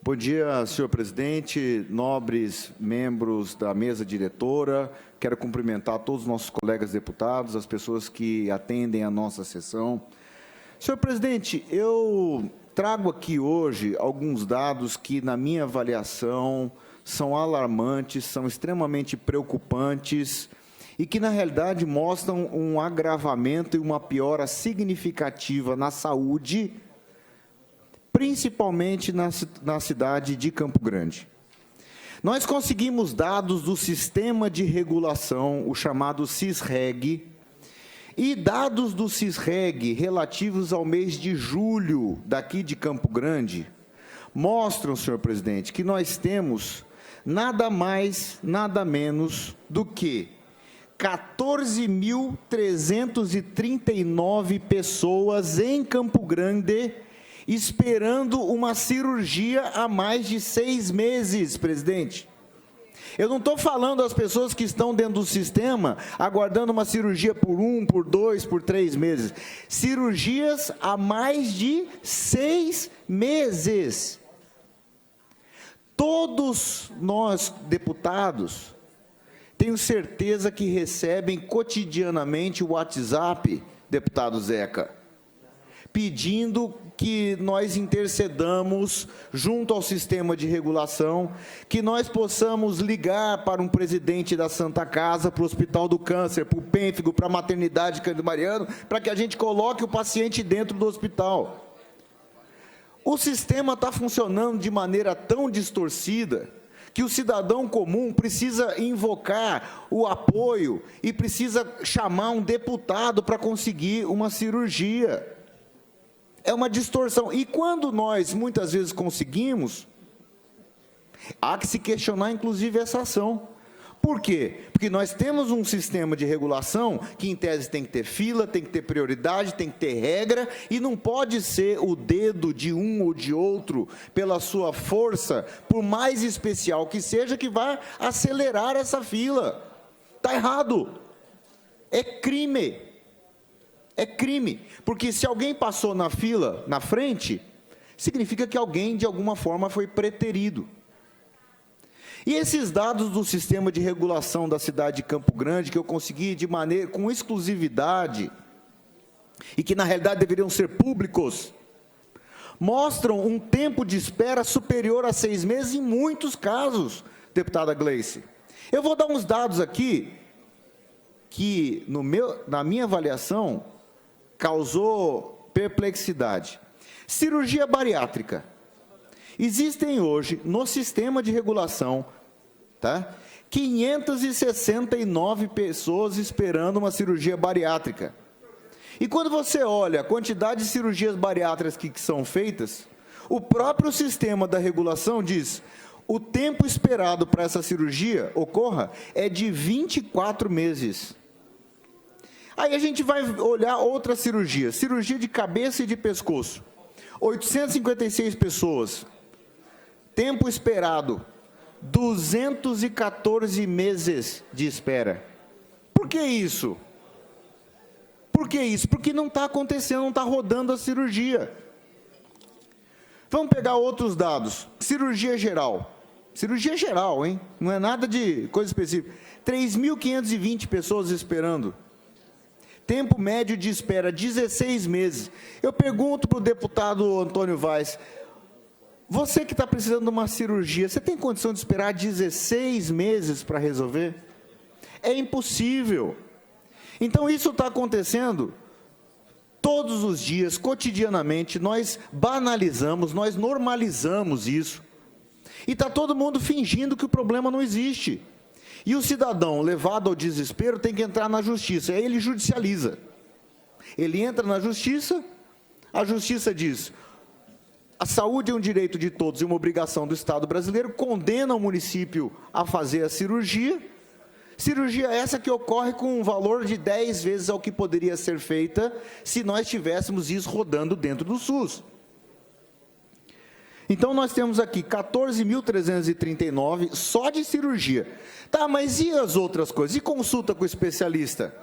Bom dia, senhor presidente, nobres membros da mesa diretora. Quero cumprimentar todos os nossos colegas deputados, as pessoas que atendem a nossa sessão. Senhor presidente, eu trago aqui hoje alguns dados que, na minha avaliação, são alarmantes, são extremamente preocupantes e que, na realidade, mostram um agravamento e uma piora significativa na saúde, principalmente na cidade de Campo Grande. Nós conseguimos dados do sistema de regulação, o chamado CISREG, e dados do CISREG relativos ao mês de julho daqui de Campo Grande mostram, senhor presidente, que nós temos nada mais, nada menos do que 14.339 pessoas em Campo Grande esperando uma cirurgia há mais de 6 meses, presidente. Eu não estou falando das pessoas que estão dentro do sistema aguardando uma cirurgia por 1, por 2, por 3 meses. Cirurgias há mais de 6 meses. Todos nós, deputados, tenho certeza que recebem cotidianamente o WhatsApp, deputado Zeca, pedindo que nós intercedamos junto ao sistema de regulação, que nós possamos ligar para um presidente da Santa Casa, para o Hospital do Câncer, para o Pênfigo, para a Maternidade Cândido Mariano, para que a gente coloque o paciente dentro do hospital. O sistema está funcionando de maneira tão distorcida que o cidadão comum precisa invocar o apoio e precisa chamar um deputado para conseguir uma cirurgia. É uma distorção. E quando nós, muitas vezes, conseguimos, há que se questionar, inclusive, essa ação. Por quê? Porque nós temos um sistema de regulação que, em tese, tem que ter fila, tem que ter prioridade, tem que ter regra, e não pode ser o dedo de um ou de outro, pela sua força, por mais especial que seja, que vai acelerar essa fila. Está errado. É crime. É crime, porque se alguém passou na fila, na frente, significa que alguém, de alguma forma, foi preterido. E esses dados do sistema de regulação da cidade de Campo Grande, que eu consegui de maneira, com exclusividade, e que, na realidade, deveriam ser públicos, mostram um tempo de espera superior a 6 meses em muitos casos, deputada Gleice. Eu vou dar uns dados aqui, que, na minha avaliação, causou perplexidade. Cirurgia bariátrica. Existem hoje, no sistema de regulação, 569 pessoas esperando uma cirurgia bariátrica. E quando você olha a quantidade de cirurgias bariátricas que são feitas, o próprio sistema da regulação diz: o tempo esperado para essa cirurgia ocorra é de 24 meses. Aí a gente vai olhar outra cirurgia, cirurgia de cabeça e de pescoço. 856 pessoas. Tempo esperado, 214 meses de espera. Por que isso? Por que isso? Porque não está acontecendo, não está rodando a cirurgia. Vamos pegar outros dados. Cirurgia geral. Cirurgia geral, hein? Não é nada de coisa específica. 3.520 pessoas esperando. Tempo médio de espera, 16 meses. Eu pergunto para o deputado Antônio Vaz, você que está precisando de uma cirurgia, você tem condição de esperar 16 meses para resolver? É impossível. Então, isso está acontecendo todos os dias, cotidianamente, nós banalizamos, nós normalizamos isso. E está todo mundo fingindo que o problema não existe. E o cidadão, levado ao desespero, tem que entrar na justiça. Aí ele judicializa. Ele entra na justiça, a justiça diz: a saúde é um direito de todos e uma obrigação do Estado brasileiro, condena o município a fazer a cirurgia. Cirurgia essa que ocorre com um valor de 10 vezes ao que poderia ser feita se nós tivéssemos isso rodando dentro do SUS. Então, nós temos aqui 14.339 só de cirurgia. Tá, mas e as outras coisas? E consulta com o especialista?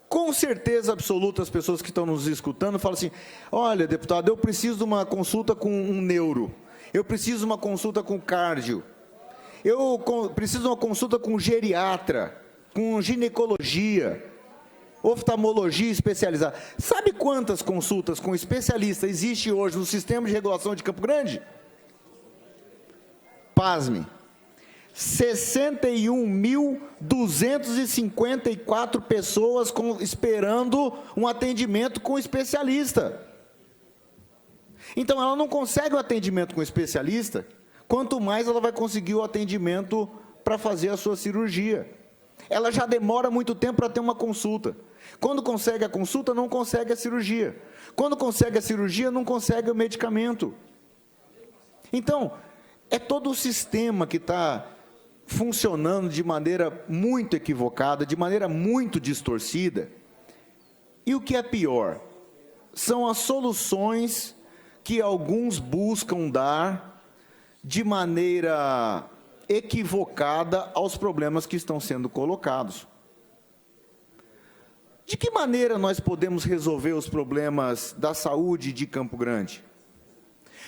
Com certeza absoluta, as pessoas que estão nos escutando falam assim: olha, deputado, eu preciso de uma consulta com um neuro. eu preciso de uma consulta com cardio, preciso de uma consulta com geriatra, com ginecologia, oftalmologia especializada. Sabe quantas consultas com especialista existe hoje no sistema de regulação de Campo Grande? Pasme, 61.254 pessoas esperando um atendimento com especialista. Então, ela não consegue o atendimento com especialista, quanto mais ela vai conseguir o atendimento para fazer a sua cirurgia. Ela já demora muito tempo para ter uma consulta. Quando consegue a consulta, não consegue a cirurgia. Quando consegue a cirurgia, não consegue o medicamento. Então, é todo o sistema que está funcionando de maneira muito equivocada, de maneira muito distorcida. E o que é pior, são as soluções que alguns buscam dar de maneira equivocada aos problemas que estão sendo colocados. De que maneira nós podemos resolver os problemas da saúde de Campo Grande?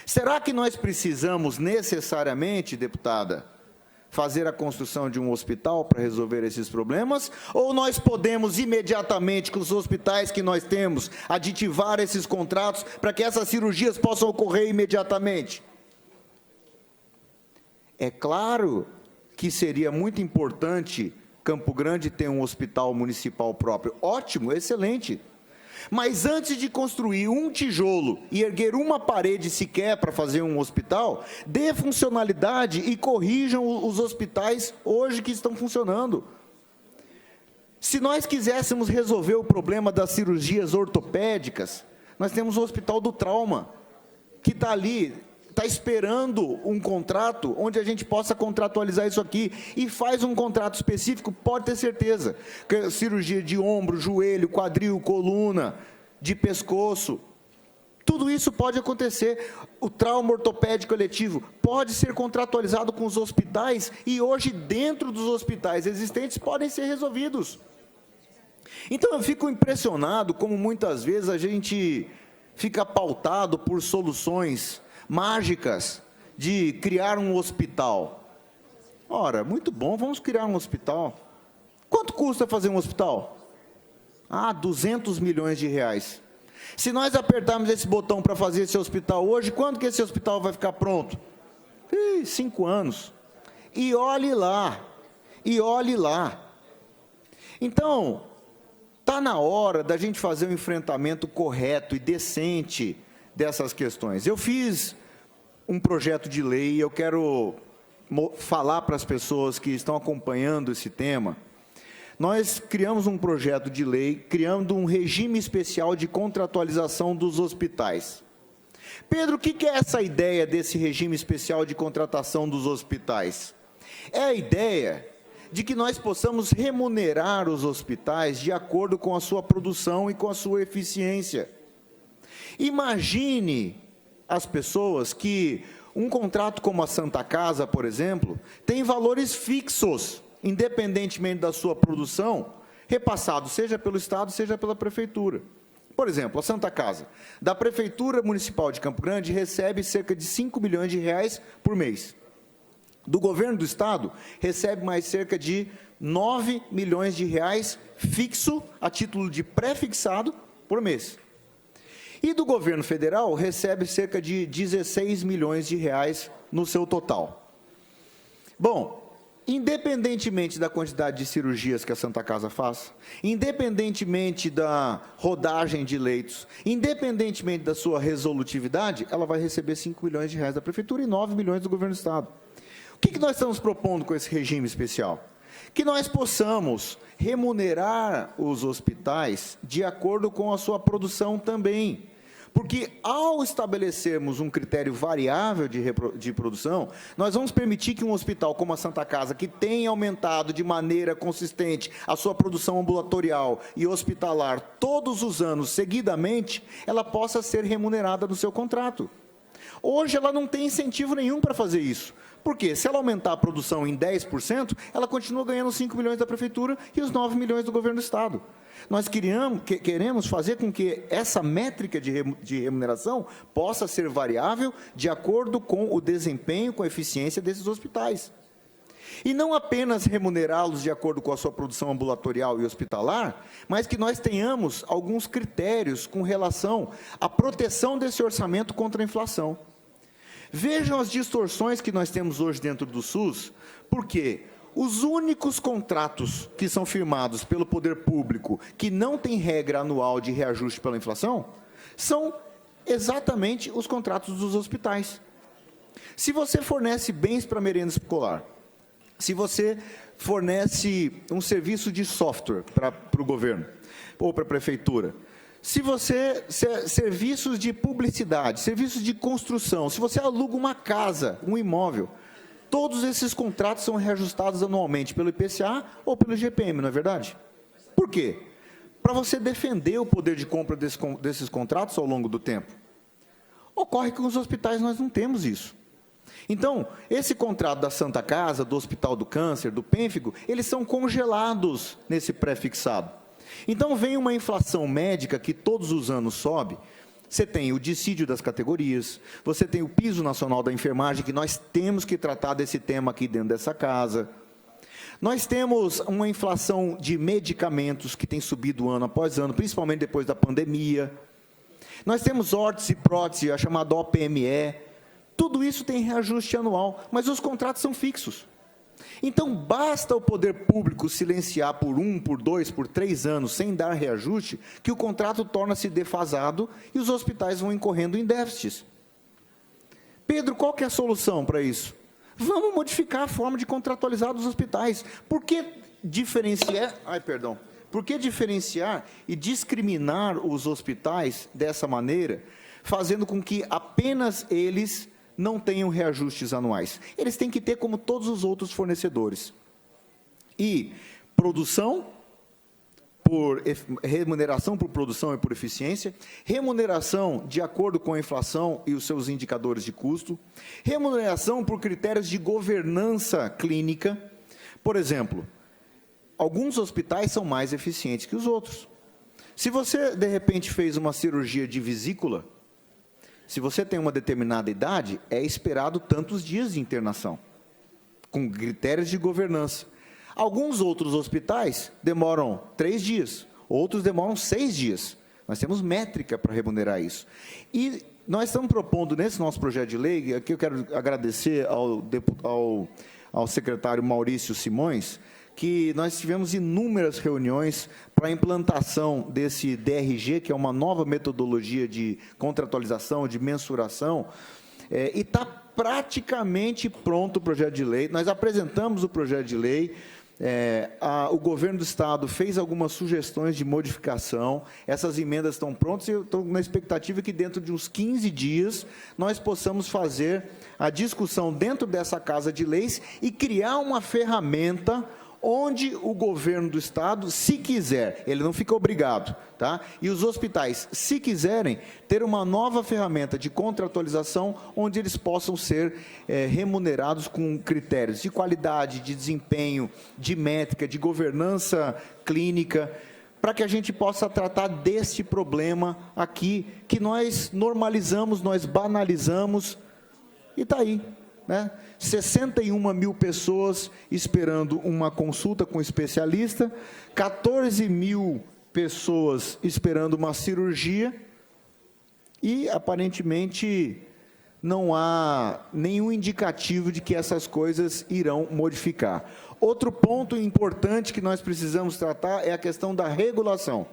Será que nós precisamos necessariamente, deputada, fazer a construção de um hospital para resolver esses problemas? Ou nós podemos imediatamente, com os hospitais que nós temos, aditivar esses contratos para que essas cirurgias possam ocorrer imediatamente? É claro que seria muito importante Campo Grande ter um hospital municipal próprio. Ótimo, excelente. Mas antes de construir um tijolo e erguer uma parede sequer para fazer um hospital, dê funcionalidade e corrijam os hospitais hoje que estão funcionando. Se nós quiséssemos resolver o problema das cirurgias ortopédicas, nós temos o Hospital do Trauma, que está ali, está esperando um contrato onde a gente possa contratualizar isso aqui e faz um contrato específico, pode ter certeza, que cirurgia de ombro, joelho, quadril, coluna, de pescoço, tudo isso pode acontecer. O trauma ortopédico eletivo pode ser contratualizado com os hospitais e hoje dentro dos hospitais existentes podem ser resolvidos. Então eu fico impressionado como muitas vezes a gente fica pautado por soluções mágicas de criar um hospital. Ora, muito bom, vamos criar um hospital. Quanto custa fazer um hospital? 200 milhões de reais. Se nós apertarmos esse botão para fazer esse hospital hoje, quando que esse hospital vai ficar pronto? 5 anos. E olhe lá, Então, está na hora da gente fazer um enfrentamento correto e decente dessas questões. Eu fiz um projeto de lei e eu quero falar para as pessoas que estão acompanhando esse tema. Nós criamos um projeto de lei, criando um regime especial de contratualização dos hospitais. Pedro, o que é essa ideia desse regime especial de contratação dos hospitais? É a ideia de que nós possamos remunerar os hospitais de acordo com a sua produção e com a sua eficiência. Imagine as pessoas que um contrato como a Santa Casa, por exemplo, tem valores fixos, independentemente da sua produção, repassado seja pelo Estado, seja pela Prefeitura. Por exemplo, a Santa Casa, da Prefeitura Municipal de Campo Grande, recebe cerca de 5 milhões de reais por mês. Do Governo do Estado, recebe mais cerca de 9 milhões de reais fixo, a título de pré-fixado, por mês. E do Governo Federal, recebe cerca de 16 milhões de reais no seu total. Bom, independentemente da quantidade de cirurgias que a Santa Casa faz, independentemente da rodagem de leitos, independentemente da sua resolutividade, ela vai receber 5 milhões de reais da Prefeitura e 9 milhões do Governo do Estado. O que nós estamos propondo com esse regime especial? Que nós possamos remunerar os hospitais de acordo com a sua produção também. Porque, ao estabelecermos um critério variável de produção, nós vamos permitir que um hospital como a Santa Casa, que tem aumentado de maneira consistente a sua produção ambulatorial e hospitalar todos os anos seguidamente, ela possa ser remunerada no seu contrato. Hoje ela não tem incentivo nenhum para fazer isso. Por quê? Se ela aumentar a produção em 10%, ela continua ganhando 5 milhões da prefeitura e os 9 milhões do governo do estado. Nós queremos fazer com que essa métrica de remuneração possa ser variável de acordo com o desempenho, com a eficiência desses hospitais. E não apenas remunerá-los de acordo com a sua produção ambulatorial e hospitalar, mas que nós tenhamos alguns critérios com relação à proteção desse orçamento contra a inflação. Vejam as distorções que nós temos hoje dentro do SUS, porque os únicos contratos que são firmados pelo poder público que não tem regra anual de reajuste pela inflação são exatamente os contratos dos hospitais. Se você fornece bens para merenda escolar, se você fornece um serviço de software para o governo ou para a prefeitura, serviços de publicidade, serviços de construção, se você aluga uma casa, um imóvel, todos esses contratos são reajustados anualmente pelo IPCA ou pelo IGPM, não é verdade? Por quê? Para você defender o poder de compra desses contratos ao longo do tempo. Ocorre que nos hospitais nós não temos isso. Então, esse contrato da Santa Casa, do Hospital do Câncer, do Pênfigo, eles são congelados nesse pré-fixado. Então, vem uma inflação médica que todos os anos sobe. Você tem o dissídio das categorias, você tem o piso nacional da enfermagem, que nós temos que tratar desse tema aqui dentro dessa casa. Nós temos uma inflação de medicamentos que tem subido ano após ano, principalmente depois da pandemia. Nós temos órtese e prótese, a chamada OPME. Tudo isso tem reajuste anual, mas os contratos são fixos. Então, basta o poder público silenciar por 1, por 2, por 3 anos, sem dar reajuste, que o contrato torna-se defasado e os hospitais vão incorrendo em déficits. Pedro, qual que é a solução para isso? Vamos modificar a forma de contratualizar dos hospitais. Por que diferenciar e discriminar os hospitais dessa maneira, fazendo com que apenas eles não tenham reajustes anuais? Eles têm que ter como todos os outros fornecedores. E produção, remuneração por produção e por eficiência, remuneração de acordo com a inflação e os seus indicadores de custo, remuneração por critérios de governança clínica. Por exemplo, alguns hospitais são mais eficientes que os outros. Se você, de repente, fez uma cirurgia de vesícula, se você tem uma determinada idade, é esperado tantos dias de internação, com critérios de governança. Alguns outros hospitais demoram 3 dias, outros demoram 6 dias. Nós temos métrica para remunerar isso. E nós estamos propondo, nesse nosso projeto de lei, aqui eu quero agradecer ao secretário Maurício Simões, que nós tivemos inúmeras reuniões para a implantação desse DRG, que é uma nova metodologia de contratualização, de mensuração, e está praticamente pronto o projeto de lei. Nós apresentamos o projeto de lei, o governo do estado fez algumas sugestões de modificação, essas emendas estão prontas e eu estou na expectativa que dentro de uns 15 dias nós possamos fazer a discussão dentro dessa Casa de Leis e criar uma ferramenta onde o governo do estado, se quiser, ele não fica obrigado, tá? E os hospitais, se quiserem, ter uma nova ferramenta de contratualização, onde eles possam ser remunerados com critérios de qualidade, de desempenho, de métrica, de governança clínica, para que a gente possa tratar deste problema aqui, que nós normalizamos, nós banalizamos, e está aí, né? 61 mil pessoas esperando uma consulta com especialista, 14 mil pessoas esperando uma cirurgia e, aparentemente, não há nenhum indicativo de que essas coisas irão modificar. Outro ponto importante que nós precisamos tratar é a questão da regulação.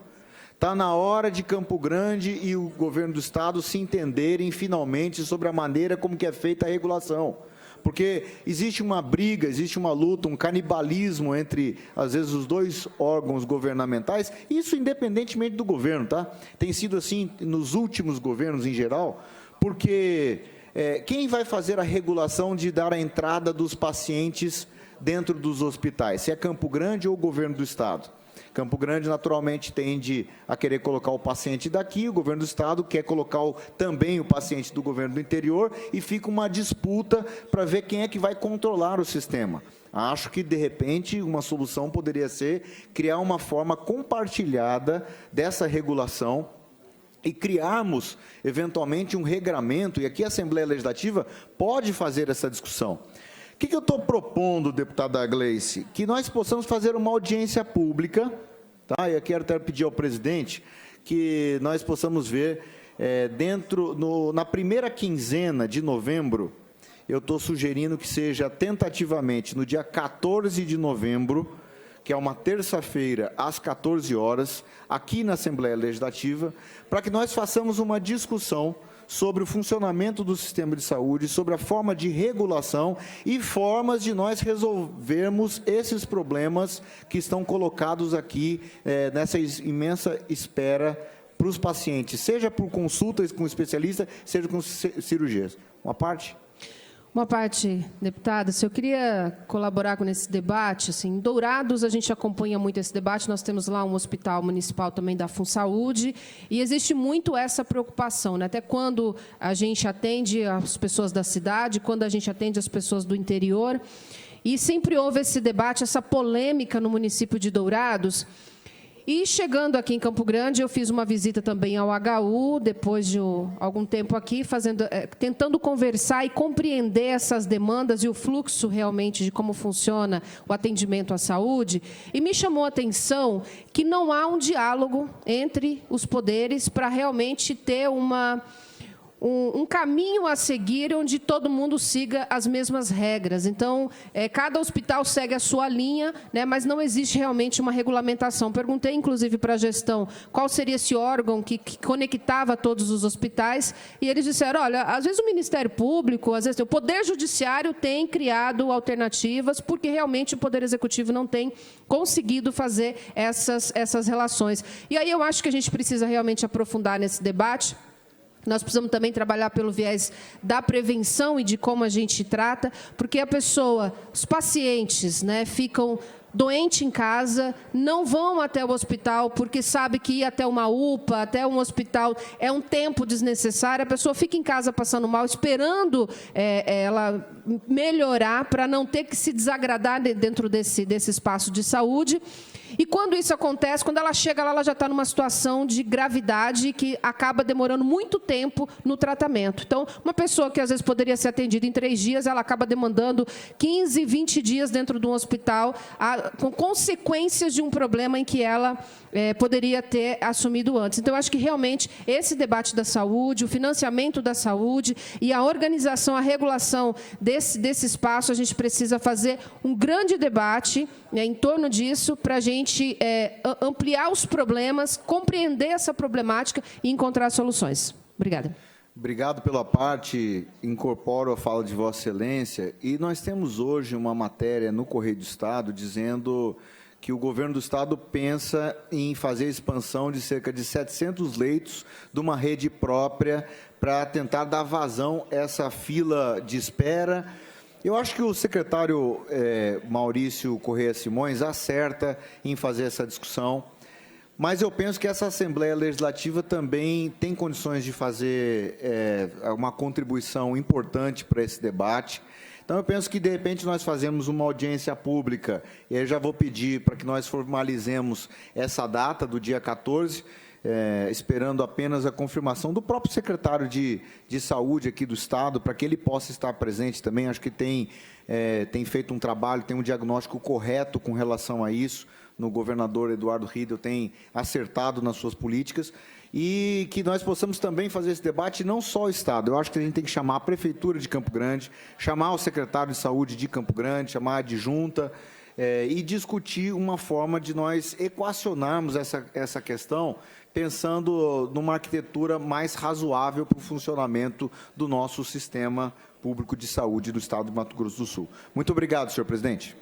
Está na hora de Campo Grande e o governo do estado se entenderem finalmente sobre a maneira como que é feita a regulação. Porque existe uma briga, existe uma luta, um canibalismo entre, às vezes, os dois órgãos governamentais, isso independentemente do governo, tá? Tem sido assim nos últimos governos em geral, porque quem vai fazer a regulação de dar a entrada dos pacientes dentro dos hospitais? Se é Campo Grande ou o governo do estado? Campo Grande, naturalmente, tende a querer colocar o paciente daqui, o governo do estado quer colocar também o paciente do governo do interior, e fica uma disputa para ver quem é que vai controlar o sistema. Acho que, de repente, uma solução poderia ser criar uma forma compartilhada dessa regulação e criarmos, eventualmente, um regramento, e aqui a Assembleia Legislativa pode fazer essa discussão. O que eu estou propondo, deputada Gleice? Que nós possamos fazer uma audiência pública, tá? E eu quero até pedir ao presidente que nós possamos ver, na primeira quinzena de novembro, eu estou sugerindo que seja tentativamente no dia 14 de novembro, que é uma terça-feira, às 14 horas, aqui na Assembleia Legislativa, para que nós façamos uma discussão sobre o funcionamento do sistema de saúde, sobre a forma de regulação e formas de nós resolvermos esses problemas que estão colocados aqui nessa imensa espera para os pacientes, seja por consultas com especialista, seja com cirurgias. Uma parte, deputada, se eu queria colaborar com esse debate, assim, em Dourados a gente acompanha muito esse debate, nós temos lá um hospital municipal também da FunSaúde, e existe muito essa preocupação, né? Até quando a gente atende as pessoas da cidade, quando a gente atende as pessoas do interior, e sempre houve esse debate, essa polêmica no município de Dourados. E, chegando aqui em Campo Grande, eu fiz uma visita também ao HU, depois de algum tempo aqui, tentando conversar e compreender essas demandas e o fluxo realmente de como funciona o atendimento à saúde. E me chamou a atenção que não há um diálogo entre os poderes para realmente ter um caminho a seguir onde todo mundo siga as mesmas regras. Então, cada hospital segue a sua linha, né, mas não existe realmente uma regulamentação. Perguntei, inclusive, para a gestão qual seria esse órgão que conectava todos os hospitais, e eles disseram, olha, às vezes o Ministério Público, às vezes o Poder Judiciário tem criado alternativas, porque realmente o Poder Executivo não tem conseguido fazer essas relações. E aí eu acho que a gente precisa realmente aprofundar nesse debate. Nós precisamos também trabalhar pelo viés da prevenção e de como a gente trata, porque os pacientes, né, ficam doentes em casa, não vão até o hospital, porque sabe que ir até uma UPA, até um hospital, é um tempo desnecessário, a pessoa fica em casa passando mal, esperando ela melhorar, para não ter que se desagradar dentro desse espaço de saúde. E quando isso acontece, quando ela chega lá, ela já está numa situação de gravidade que acaba demorando muito tempo no tratamento. Então, uma pessoa que às vezes poderia ser atendida em 3 dias, ela acaba demandando 15, 20 dias dentro de um hospital, com consequências de um problema em que ela poderia ter assumido antes. Então, eu acho que realmente esse debate da saúde, o financiamento da saúde e a organização, a regulação desse espaço, a gente precisa fazer um grande debate, né, em torno disso, para a gente ampliar os problemas, compreender essa problemática e encontrar soluções. Obrigada. Obrigado pela parte, incorporo a fala de Vossa Excelência, e nós temos hoje uma matéria no Correio do Estado dizendo que o governo do Estado pensa em fazer a expansão de cerca de 700 leitos de uma rede própria para tentar dar vazão a essa fila de espera. Eu acho que o secretário Maurício Corrêa Simões acerta em fazer essa discussão, mas eu penso que essa Assembleia Legislativa também tem condições de fazer uma contribuição importante para esse debate. Então, eu penso que, de repente, nós fazemos uma audiência pública, e aí já vou pedir para que nós formalizemos essa data do dia 14, esperando apenas a confirmação do próprio secretário de Saúde aqui do Estado, para que ele possa estar presente também. Acho que tem feito um trabalho, tem um diagnóstico correto com relação a isso. No governador Eduardo Riedel tem acertado nas suas políticas, e que nós possamos também fazer esse debate, não só o Estado. Eu acho que a gente tem que chamar a Prefeitura de Campo Grande, chamar o secretário de Saúde de Campo Grande, chamar a adjunta, e discutir uma forma de nós equacionarmos essa questão, pensando numa arquitetura mais razoável para o funcionamento do nosso sistema público de saúde do Estado de Mato Grosso do Sul. Muito obrigado, senhor presidente.